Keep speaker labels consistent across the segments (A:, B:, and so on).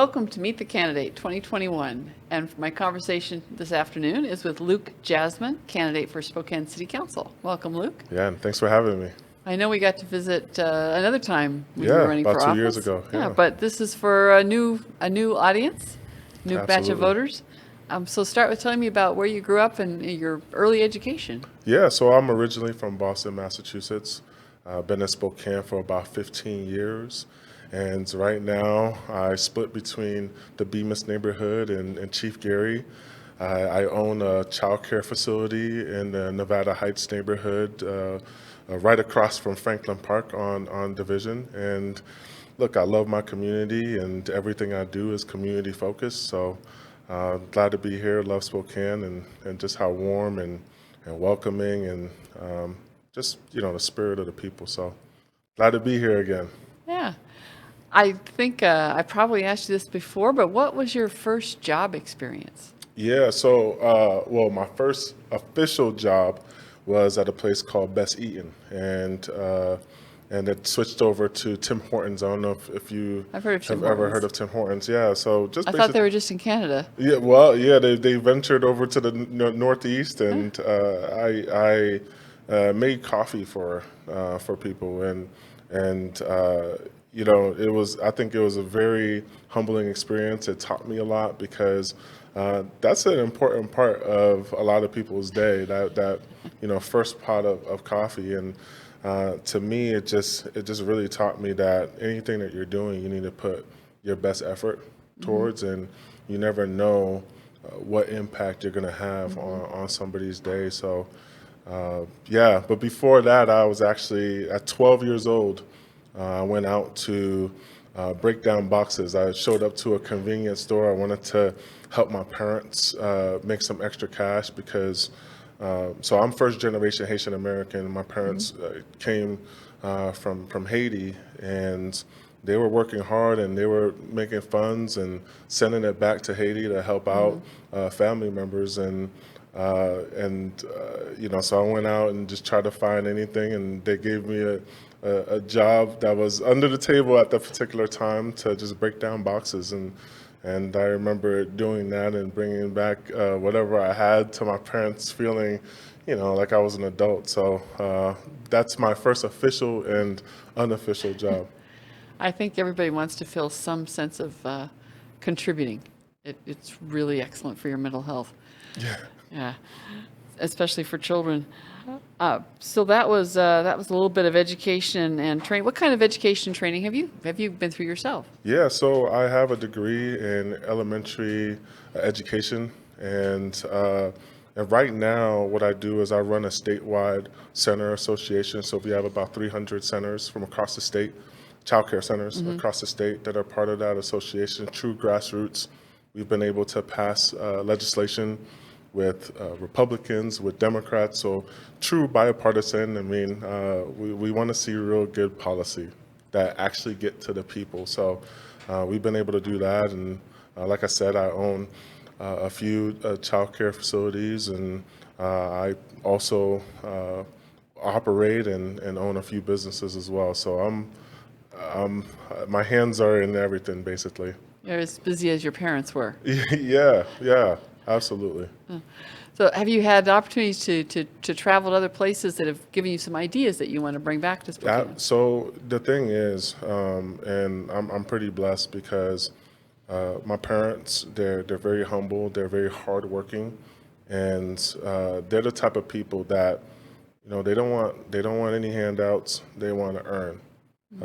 A: Welcome to Meet the Candidate 2021. And my conversation this afternoon is with Luc Jasmin, candidate for Spokane City Council. Welcome, Luc.
B: Yeah, and thanks for having me.
A: I know we got to visit another time when you were running
B: about
A: for
B: 2
A: office.
B: years ago. Yeah,
A: But this is for a new audience, new batch of
B: absolutely.
A: voters. So start with telling me about where you grew up and your early education.
B: Yeah, so I'm originally from Boston, Massachusetts. I've been in Spokane for about 15 years. And right now, I split between the Bemis neighborhood and Chief Gary. I own a child care facility in the Nevada Heights neighborhood, right across from Franklin Park on Division. And look, I love my community, and everything I do is community focused. So glad to be here. Love Spokane and just how warm and welcoming and just the spirit of the people. So glad to be here again.
A: Yeah. I think I probably asked you this before, but what was your first job experience?
B: Yeah, so well, my first official job was at a place called Best Eaton, and it switched over to Tim Hortons. I don't know if you
A: I've heard of Tim
B: have ever
A: Hortons.
B: heard of Tim Hortons. Yeah, so just
A: I thought
B: basically,
A: they were just in Canada.
B: yeah, well, yeah, they ventured over to the Northeast, and I made coffee for people, and I think it was a very humbling experience. It taught me a lot because that's an important part of a lot of people's day. That first pot of coffee, and to me, it just really taught me that anything that you're doing, you need to put your best effort towards, and you never know what impact you're going to have on somebody's day. So, yeah, but before that, I was actually at 12 years old. I went out to break down boxes. I showed up to a convenience store. I wanted to help my parents make some extra cash because, so I'm first generation Haitian American. My parents came from Haiti, and they were working hard, and they were making funds and sending it back to Haiti to help out family members. So I went out and just tried to find anything, and they gave me a job that was under the table at that particular time to just break down boxes, and I remember doing that and bringing back whatever I had to my parents, feeling like I was an adult. So that's my first official and unofficial job.
A: I think everybody wants to feel some sense of contributing. It's really excellent for your mental health. Yeah, especially for children. So that was a little bit of education and training. What kind of education training have you been through yourself?
B: Yeah, so I have a degree in elementary education, and right now what I do is I run a statewide center association. So we have about 300 centers from across the state, childcare centers across the state that are part of that association, true grassroots. We've been able to pass legislation with Republicans, with Democrats, so true bipartisan. I mean, we want to see real good policy that actually get to the people. So we've been able to do that, and like I said, I own a few child care facilities, and I also operate and own a few businesses as well. So my hands are in everything, basically.
A: You're as busy as your parents were.
B: Yeah, absolutely.
A: So have you had opportunities to travel to other places that have given you some ideas that you want to bring back to Spokane?
B: So the thing is, and I'm pretty blessed because my parents, they're very humble, they're very hardworking, and they're the type of people that they don't want any handouts. They want to earn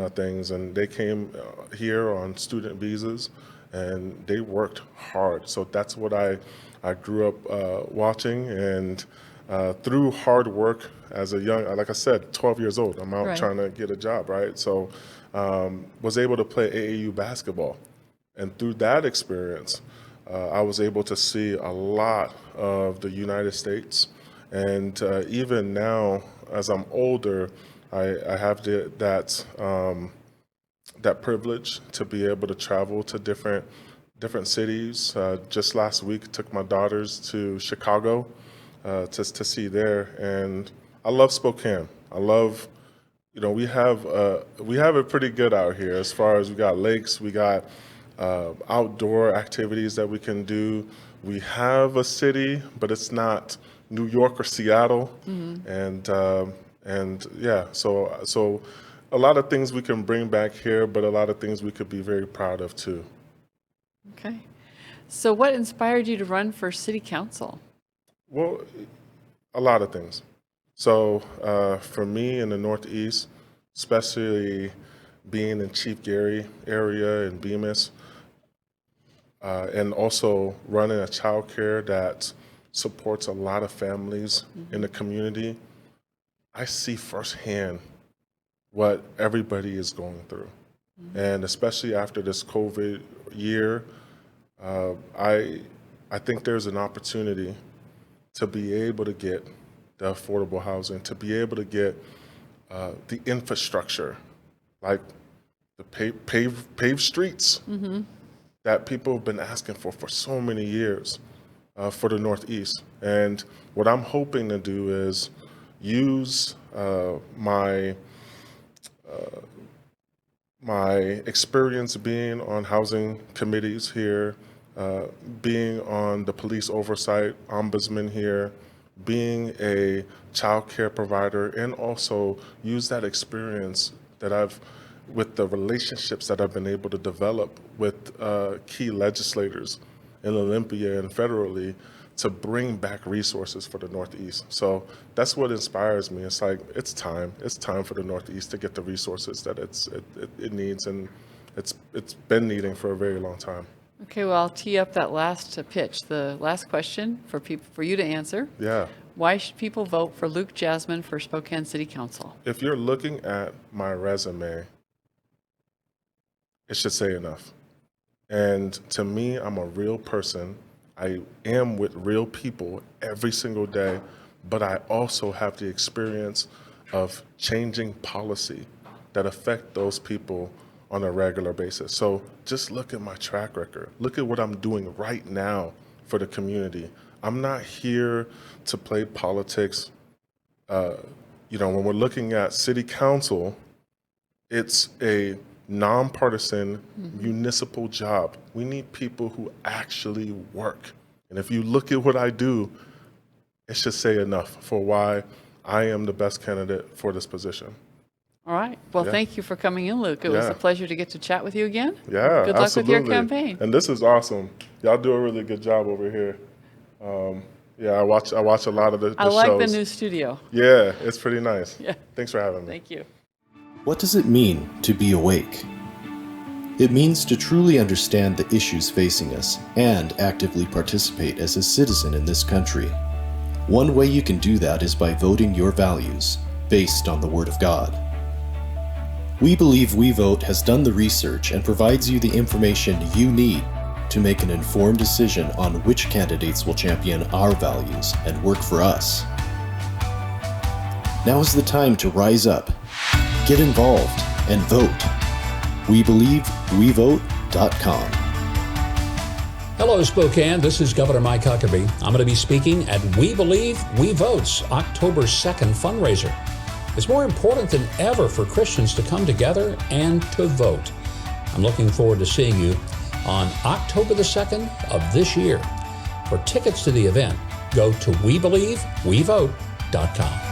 B: things, and they came here on student visas, and they worked hard. So that's what I grew up watching, and through hard work as a young, like I said, 12 years old, I'm out
A: Right.
B: trying to get a job, right? So was able to play AAU basketball. And through that experience, I was able to see a lot of the United States. And even now, as I'm older, I have that privilege to be able to travel to different cities. Just last week, took my daughters to Chicago to see there, and I love Spokane. I love, we have it pretty good out here as far as we got lakes, we got outdoor activities that we can do. We have a city, but it's not New York or Seattle, and yeah, so a lot of things we can bring back here, but a lot of things we could be very proud of too.
A: Okay. So what inspired you to run for city council?
B: Well, a lot of things. So for me in the Northeast, especially being in Chief Gary area in Bemis, and also running a child care that supports a lot of families in the community, I see firsthand what everybody is going through. And especially after this COVID year, I think there's an opportunity to be able to get the affordable housing, to be able to get the infrastructure, like the paved streets that people have been asking for so many years for the Northeast. And what I'm hoping to do is use my experience being on housing committees here, being on the police oversight ombudsman here, being a child care provider, and also use that experience that I've with the relationships that I've been able to develop with key legislators in Olympia and federally to bring back resources for the Northeast. So that's what inspires me. It's like, it's time for the Northeast to get the resources that it needs, and it's been needing for a very long time.
A: Okay, well, I'll tee up that last pitch, the last question for you to answer.
B: Yeah.
A: Why should people vote for Luc Jasmin for Spokane City Council?
B: If you're looking at my resume, it should say enough. And to me, I'm a real person. I am with real people every single day, but I also have the experience of changing policy that affect those people on a regular basis. So just look at my track record. Look at what I'm doing right now for the community. I'm not here to play politics. When we're looking at city council, it's a nonpartisan municipal job. We need people who actually work. And if you look at what I do, it should say enough for why I am the best candidate for this position.
A: All right. Well, thank you for coming in, Luc. It was a pleasure to get to chat with you again.
B: Yeah,
A: Good luck
B: absolutely.
A: with your campaign.
B: And this is awesome. Y'all do a really good job over here. I watch a lot of the shows.
A: I like the new studio.
B: Yeah, it's pretty nice.
A: Yeah.
B: Thanks for having me.
A: Thank you.
C: What does it mean to be awake? It means to truly understand the issues facing us and actively participate as a citizen in this country. One way you can do that is by voting your values, based on the Word of God. We believe We Vote has done the research and provides you the information you need to make an informed decision on which candidates will champion our values and work for us. Now is the time to rise up, get involved, and vote. WeBelieveWeVote.com.
D: Hello, Spokane. This is Governor Mike Huckabee. I'm going to be speaking at We Believe, We Vote's October 2nd fundraiser. It's more important than ever for Christians to come together and to vote. I'm looking forward to seeing you on October the 2nd of this year. For tickets to the event, go to WeBelieveWeVote.com.